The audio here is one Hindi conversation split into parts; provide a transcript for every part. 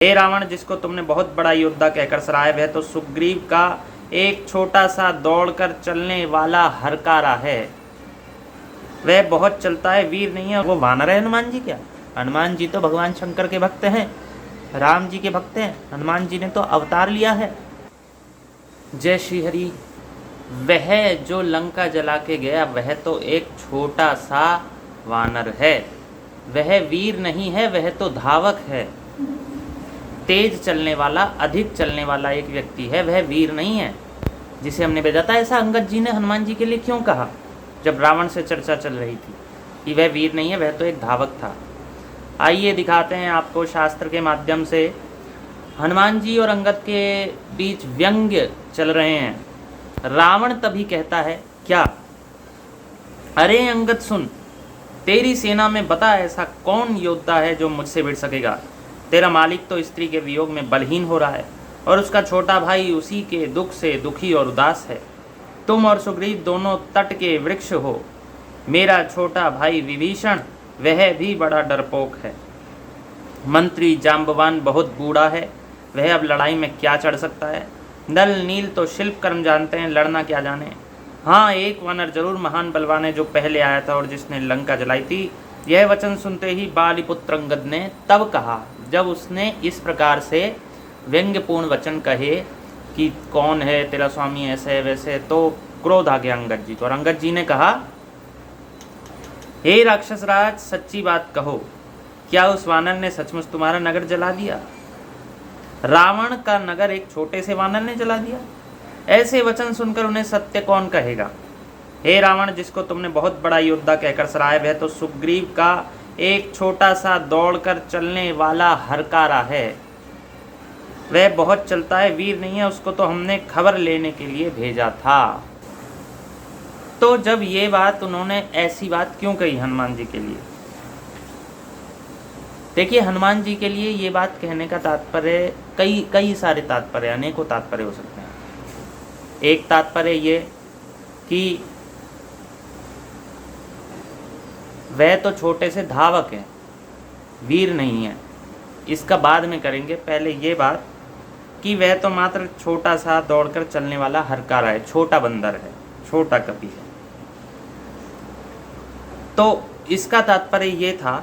हे रावण, जिसको तुमने बहुत बड़ा योद्धा कहकर सराहा, वह तो सुग्रीव का एक छोटा सा दौड़कर चलने वाला हरकारा है। वह बहुत चलता है, वीर नहीं है। वो वानर है हनुमान जी क्या? हनुमान जी तो भगवान शंकर के भक्त हैं, राम जी के भक्त हैं। हनुमान जी ने तो अवतार लिया है। जय श्री हरि। वह जो लंका जला के गया वह तो एक छोटा सा वानर है। वह वीर नहीं है, वह तो धावक है। तेज चलने वाला, अधिक चलने वाला एक व्यक्ति है, वह वीर नहीं है जिसे हमने भेजा था। ऐसा अंगद जी ने हनुमान जी के लिए क्यों कहा जब रावण से चर्चा चल रही थी कि वह वीर नहीं है, वह तो एक धावक था। आइए दिखाते हैं आपको शास्त्र के माध्यम से। हनुमान जी और अंगद के बीच व्यंग्य चल रहे हैं। रावण तभी कहता है, क्या? अरे अंगद सुन, तेरी सेना में बता ऐसा कौन योद्धा है जो मुझसे भिड़ सकेगा। तेरा मालिक तो स्त्री के वियोग में बलहीन हो रहा है और उसका छोटा भाई उसी के दुख से दुखी और उदास है। तुम और सुग्रीव दोनों तट के वृक्ष हो। मेरा छोटा भाई विभीषण, वह भी बड़ा डरपोक है। मंत्री जाम्बवान बहुत बूढ़ा है, वह अब लड़ाई में क्या चढ़ सकता है। नल नील तो शिल्प कर्म जानते हैं, लड़ना क्या जाने। हाँ, एक वानर जरूर महान बलवान है जो पहले आया था और जिसने लंका जलाई थी। यह वचन सुनते ही बालीपुत्र अंगद ने तब कहा, जब उसने इस प्रकार से व्यंग्यपूर्ण वचन कहे कि कौन है तेरा स्वामी, ऐसे वैसे, तो क्रोध आ गया अंगद जी को। और अंगद जी ने कहा, हे राक्षस राज, सच्ची बात कहो, क्या उस वानर ने सचमुच तुम्हारा नगर जला दिया? रावण का नगर एक छोटे से वानर ने जला दिया? ऐसे वचन सुनकर उन्हें सत्य कौन कहेगा। हे रावण, जिसको तुमने बहुत बड़ा योद्धा कहकर सराहा, वह तो सुग्रीव का एक छोटा सा दौड़कर चलने वाला हरकारा है। वह बहुत चलता है, वीर नहीं है। उसको तो हमने खबर लेने के लिए भेजा था। तो जब ये बात, उन्होंने ऐसी बात क्यों कही हनुमान जी के लिए? देखिए, हनुमान जी के लिए ये बात कहने का तात्पर्य कई सारे तात्पर्य, अनेकों तात्पर्य हो सकते हैं। एक तात्पर्य ये कि वह तो छोटे से धावक है, वीर नहीं है। इसका बाद में करेंगे, पहले ये बात कि वह तो मात्र छोटा सा दौड़कर चलने वाला हरकारा है, छोटा बंदर है, छोटा कपि है। तो इसका तात्पर्य ये था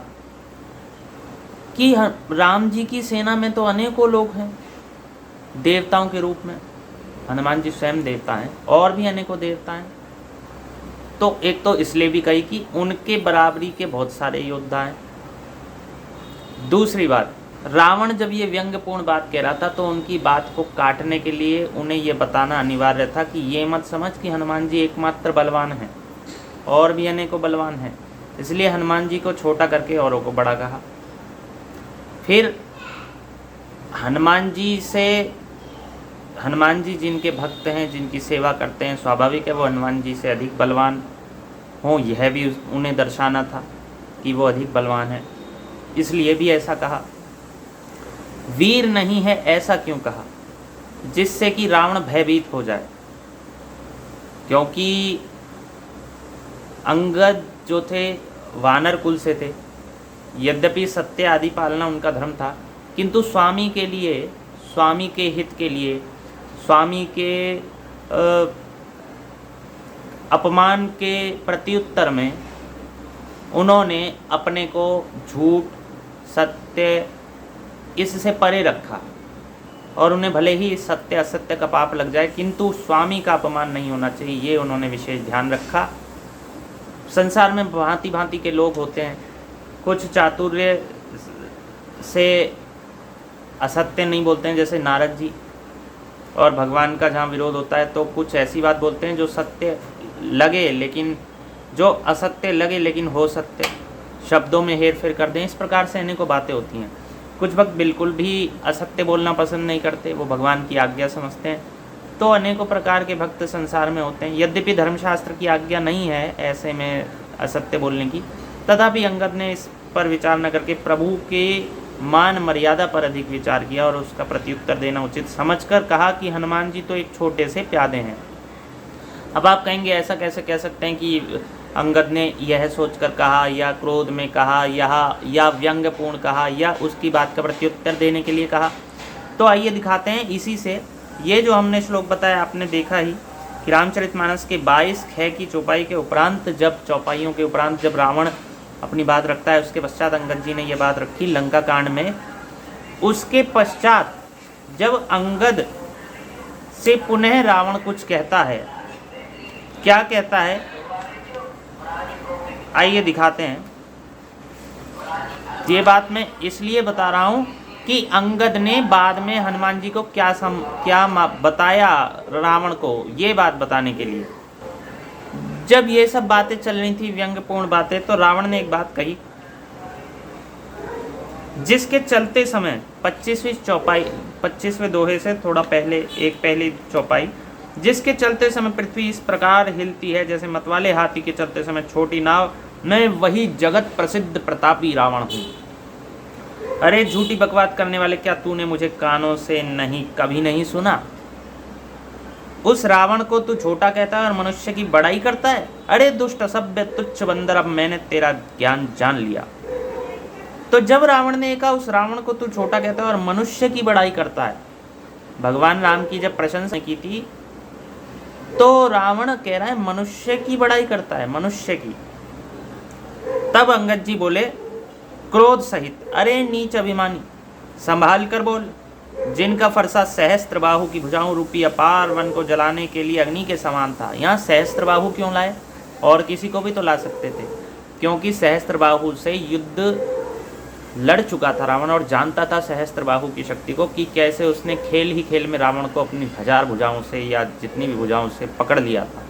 कि राम जी की सेना में तो अनेकों लोग हैं देवताओं के रूप में। हनुमान जी स्वयं देवता हैं और भी अनेकों देवता हैं। तो एक तो इसलिए भी कही कि उनके बराबरी के बहुत सारे योद्धा हैं। दूसरी बात, रावण जब ये व्यंग्यपूर्ण बात कह रहा था तो उनकी बात को काटने के लिए उन्हें ये बताना अनिवार्य था कि ये मत समझ कि हनुमान जी एकमात्र बलवान हैं, और भी अनेकों बलवान हैं। इसलिए हनुमान जी को छोटा करके औरों को बड़ा कहा। फिर हनुमान जी जिनके भक्त हैं, जिनकी सेवा करते हैं, स्वाभाविक है वो हनुमान जी से अधिक बलवान हों। यह भी उन्हें दर्शाना था कि वो अधिक बलवान है, इसलिए भी ऐसा कहा। वीर नहीं है ऐसा क्यों कहा? जिससे कि रावण भयभीत हो जाए। क्योंकि अंगद जो थे वानर कुल से थे, यद्यपि सत्य आदि पालना उनका धर्म था, किंतु स्वामी के लिए, स्वामी के हित के लिए, स्वामी के अपमान के प्रत्युत्तर में उन्होंने अपने को झूठ, सत्य इससे परे रखा। और उन्हें भले ही सत्य असत्य का पाप लग जाए, किंतु स्वामी का अपमान नहीं होना चाहिए, ये उन्होंने विशेष ध्यान रखा। संसार में भांति भांति के लोग होते हैं। कुछ चातुर्य से असत्य नहीं बोलते हैं, जैसे नारद जी, और भगवान का जहाँ विरोध होता है तो कुछ ऐसी बात बोलते हैं जो सत्य लगे लेकिन जो असत्य लगे लेकिन हो सत्य, शब्दों में हेर फेर कर दें। इस प्रकार से अनेकों बातें होती हैं। कुछ भक्त बिल्कुल भी असत्य बोलना पसंद नहीं करते, वो भगवान की आज्ञा समझते हैं। तो अनेकों प्रकार के भक्त संसार में होते हैं। यद्यपि धर्मशास्त्र की आज्ञा नहीं है ऐसे में असत्य बोलने की, तथापि अंगद ने इस पर विचार न करके प्रभु के मान मर्यादा पर अधिक विचार किया और उसका प्रत्युत्तर देना उचित समझकर कहा कि हनुमान जी तो एक छोटे से प्यादे हैं। अब आप कहेंगे ऐसा कैसे कह सकते हैं कि अंगद ने यह सोचकर कहा, या क्रोध में कहा, या व्यंग्यपूर्ण कहा, या उसकी बात का प्रत्युत्तर देने के लिए कहा। तो आइए दिखाते हैं इसी से। ये जो हमने श्लोक बताया आपने देखा ही कि रामचरितमानस के 22 ख की चौपाई के उपरांत, जब चौपाइयों के उपरांत जब रावण अपनी बात रखता है, उसके पश्चात अंगद जी ने यह बात रखी लंका कांड में। उसके पश्चात जब अंगद से पुनः रावण कुछ कहता है, क्या कहता है आइए दिखाते हैं। ये बात मैं इसलिए बता रहा हूं कि अंगद ने बाद में हनुमान जी को क्या बताया रावण को, ये बात बताने के लिए। जब ये सब बातें चल रही थी, व्यंग्यपूर्ण बातें, तो रावण ने एक बात कही, जिसके चलते समय 25वीं चौपाई, 25वें दोहे से थोड़ा पहले एक पहली चौपाई, जिसके चलते समय पृथ्वी इस प्रकार हिलती है जैसे मतवाले हाथी के चलते समय छोटी नाव, मैं वही जगत प्रसिद्ध प्रतापी रावण हूं। अरे झूठी बकवास करने वाले, क्या तूने मुझे कानों से कभी नहीं सुना? उस रावण को तू छोटा कहता है और मनुष्य की बड़ाई करता है। अरे दुष्ट असभ्य तुच्छ बंदर, अब मैंने तेरा ज्ञान जान लिया। तो जब रावण ने कहा उस रावण को तू छोटा कहता है और मनुष्य की बड़ाई करता है, भगवान राम की जब प्रशंसा की थी तो रावण कह रहा है मनुष्य की बड़ाई करता है, मनुष्य की। तब अंगद जी बोले क्रोध सहित, अरे नीच अभिमानी, संभाल कर बोल। जिनका फरसा सहस्त्र बाहु की भुजाओं रूपी अपार वन को जलाने के लिए अग्नि के समान था। यहाँ सहस्त्र बाहु क्यों लाए? और किसी को भी तो ला सकते थे, क्योंकि सहस्त्र बाहु से युद्ध लड़ चुका था रावण और जानता था सहस्त्र बाहु की शक्ति को, कि कैसे उसने खेल ही खेल में रावण को अपनी 1000 भुजाओं से या जितनी भी भुजाओं से पकड़ लिया था।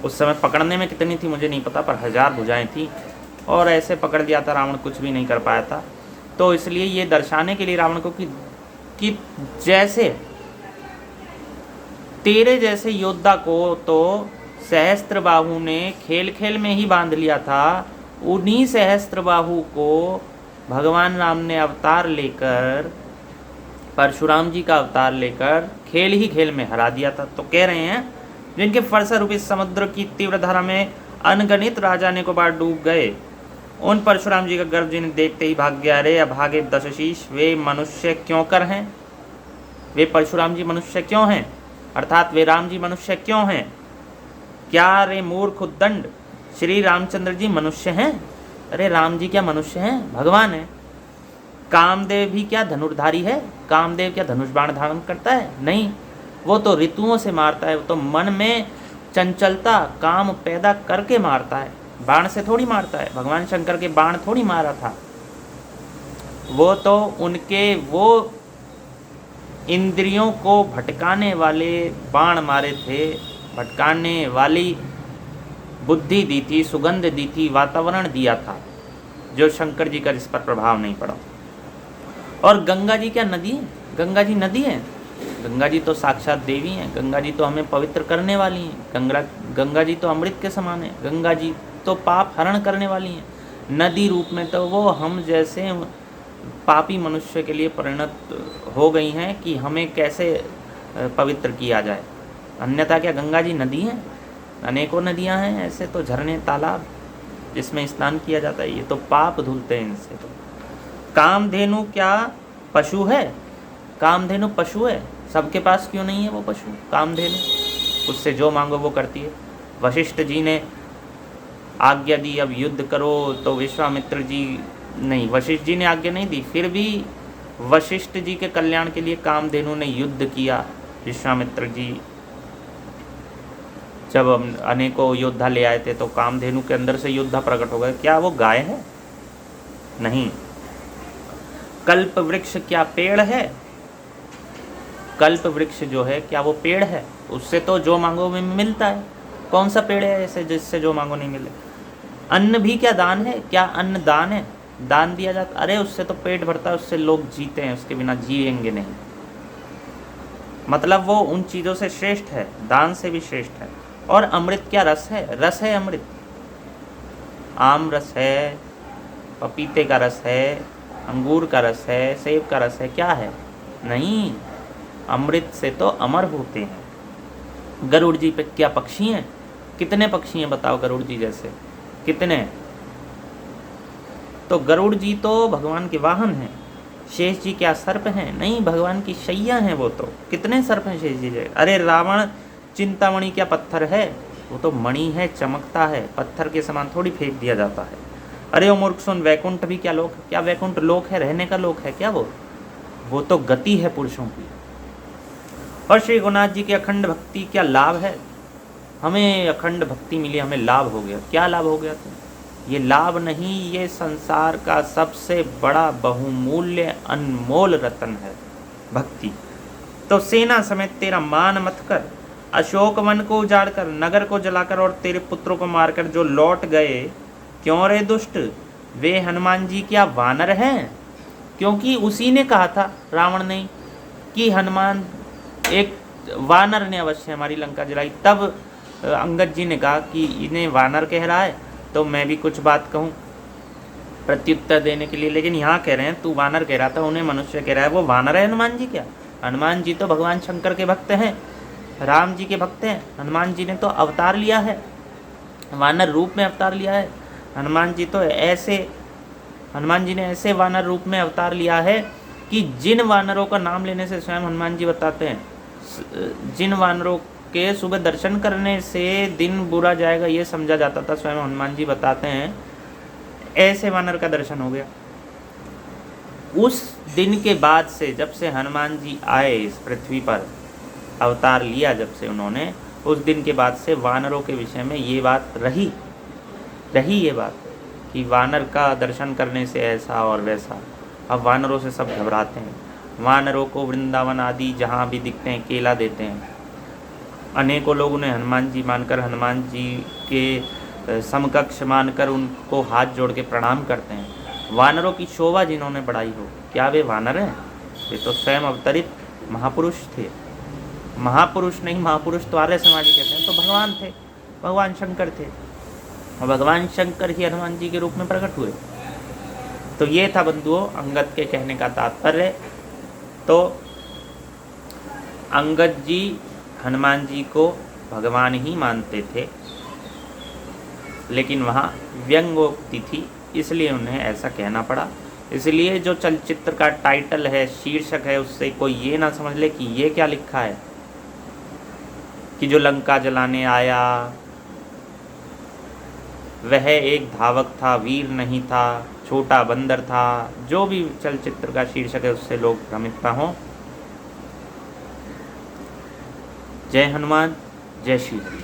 उस समय पकड़ने में कितनी थी मुझे नहीं पता, पर 1000 भुजाएं थी और ऐसे पकड़ लिया था रावण, कुछ भी नहीं कर पाया था। तो इसलिए ये दर्शाने के लिए रावण को कि जैसे तेरे जैसे योद्धा को तो सहस्त्र बाहु ने खेल खेल में ही बांध लिया था, उन्हीं सहस्त्र बाहु को भगवान राम ने अवतार लेकर, परशुराम जी का अवतार लेकर खेल ही खेल में हरा दिया था। तो कह रहे हैं जिनके फरसा रूपी समुद्र की तीव्र धारा में अनगणित राजाने को बार डूब गए, उन परशुराम जी का गर्भ जिन्हें देखते ही भाग गया। रे अभागे दशशीष, वे मनुष्य क्यों कर हैं? वे परशुराम जी मनुष्य क्यों हैं? अर्थात वे राम जी मनुष्य क्यों हैं? क्या रे मूर्ख उद्दंड, श्री रामचंद्र जी मनुष्य हैं? अरे राम जी क्या मनुष्य हैं? भगवान है। कामदेव भी क्या धनुर्धारी है? कामदेव क्या धनुष बाण धारण करता है? नहीं, वो तो ऋतुओं से मारता है, वो तो मन में चंचलता काम पैदा करके मारता है, बाण से थोड़ी मारता है। भगवान शंकर के बाण थोड़ी मारा था, वो तो उनके वो इंद्रियों को भटकाने वाले बाण मारे थे, भटकाने वाली बुद्धि दी थी, सुगंध दी थी, वातावरण दिया था, जो शंकर जी का जिस पर प्रभाव नहीं पड़ा। और गंगा जी क्या नदी है? गंगा जी नदी है? गंगा जी तो साक्षात देवी हैं। गंगा जी तो हमें पवित्र करने वाली हैं। गंगा जी तो अमृत के समान है। गंगा जी तो पाप हरण करने वाली हैं। नदी रूप में तो वो हम जैसे पापी मनुष्य के लिए परिणत हो गई हैं कि हमें कैसे पवित्र किया जाए। अन्यथा क्या गंगा जी नदी हैं? अनेकों नदियां हैं ऐसे तो, झरने तालाब जिसमें स्नान किया जाता है, ये तो पाप धुलते हैं इनसे। तो कामधेनु क्या पशु है? कामधेनु पशु है? सबके पास क्यों नहीं है वो पशु कामधेनु? उससे जो मांगो वो करती है। वशिष्ठ जी ने आज्ञा दी अब युद्ध करो, तो विश्वामित्र जी नहीं, वशिष्ठ जी ने आज्ञा नहीं दी, फिर भी वशिष्ठ जी के कल्याण के लिए कामधेनु ने युद्ध किया। विश्वामित्र जी जब अनेकों योद्धा ले आए थे तो कामधेनु के अंदर से योद्धा प्रकट हो गए। क्या वो गाय है? नहीं। कल्प वृक्ष क्या पेड़ है? कल्प वृक्ष जो है क्या वो पेड़ है? उससे तो जो मांगो में मिलता है। कौन सा पेड़ है ऐसे जिससे जो मांगो नहीं मिले? अन्न भी क्या दान है? क्या अन्न दान है? दान दिया जाता, अरे उससे तो पेट भरता है, उससे लोग जीते हैं, उसके बिना जिएंगे नहीं। मतलब वो उन चीज़ों से श्रेष्ठ है, दान से भी श्रेष्ठ है। और अमृत क्या रस है? रस है अमृत। आम रस है, पपीते का रस है, अंगूर का रस है, सेब का रस है, क्या है? नहीं, अमृत से तो अमर होते हैं। गरुड़ जी पे क्या पक्षी हैं? कितने पक्षी हैं बताओ गरुड़ जी जैसे? कितने? तो गरुड़ जी तो भगवान के वाहन हैं। शेष जी क्या सर्प हैं? नहीं, भगवान की शैया हैं वो तो। कितने सर्प हैं शेष जी? अरे रावण चिंतामणि क्या पत्थर है? वो तो मणि है, चमकता है, पत्थर के समान थोड़ी फेंक दिया जाता है। अरे ओ मूर्ख सुन, वैकुंठ भी क्या लोक? क्या वैकुंठ लोक है? रहने का लोक है क्या वो तो गति है पुरुषों की। और श्री रघुनाथ जी की अखंड भक्ति क्या लाभ है? हमें अखंड भक्ति मिली, हमें लाभ हो गया। क्या लाभ हो गया? तो ये लाभ नहीं, ये संसार का सबसे बड़ा बहुमूल्य अनमोल रतन है भक्ति। तो सेना समेत तेरा मान मत कर, अशोक वन को उजाड़कर, नगर को जलाकर और तेरे पुत्रों को मारकर जो लौट गए, क्यों रे दुष्ट, वे हनुमान जी क्या वानर हैं? क्योंकि उसी ने कहा था, रावण ने, कि हनुमान एक वानर ने अवश्य हमारी लंका जलाई। तब अंगद जी ने कहा कि इन्हें वानर कह रहा है तो मैं भी कुछ बात कहूँ प्रत्युत्तर देने के लिए। लेकिन यहाँ कह रहे हैं तू वानर कह रहा था, उन्हें मनुष्य कह रहा है। वो वानर है हनुमान जी क्या? हनुमान जी तो भगवान शंकर के भक्त हैं, राम जी के भक्त हैं। हनुमान जी ने तो अवतार लिया है, वानर रूप में अवतार लिया है। हनुमान जी ने ऐसे वानर रूप में अवतार लिया है कि जिन वानरों का नाम लेने से स्वयं हनुमान जी बताते हैं, जिन वानरों के सुबह दर्शन करने से दिन बुरा जाएगा ये समझा जाता था, स्वयं हनुमान जी बताते हैं ऐसे वानर का दर्शन हो गया। उस दिन के बाद से, जब से हनुमान जी आए इस पृथ्वी पर, अवतार लिया जब से उन्होंने, उस दिन के बाद से वानरों के विषय में ये बात रही ये बात कि वानर का दर्शन करने से ऐसा और वैसा। अब वानरों से सब घबराते हैं। वानरों को वृंदावन आदि जहाँ भी दिखते हैं केला देते हैं। अनेकों लोग उन्हें हनुमान जी मानकर, हनुमान जी के समकक्ष मानकर उनको हाथ जोड़ के प्रणाम करते हैं। वानरों की शोभा जिन्होंने बढ़ाई हो, क्या वे वानर हैं? ये तो स्वयं अवतरित महापुरुष थे। महापुरुष नहीं, महापुरुष तो आर्य समाजी कहते हैं, तो भगवान थे, भगवान शंकर थे। और भगवान शंकर ही हनुमान जी के रूप में प्रकट हुए। तो ये था बंधुओं अंगद के कहने का तात्पर्य। तो अंगद जी हनुमान जी को भगवान ही मानते थे, लेकिन वहाँ व्यंग्योक्ति थी, इसलिए उन्हें ऐसा कहना पड़ा। इसलिए जो चलचित्र का टाइटल है, शीर्षक है, उससे कोई ये ना समझ ले कि ये क्या लिखा है कि जो लंका जलाने आया वह एक धावक था, वीर नहीं था, छोटा बंदर था। जो भी चलचित्र का शीर्षक है उससे लोग भ्रमित ना हों। जय हनुमान, जय श्री हरि।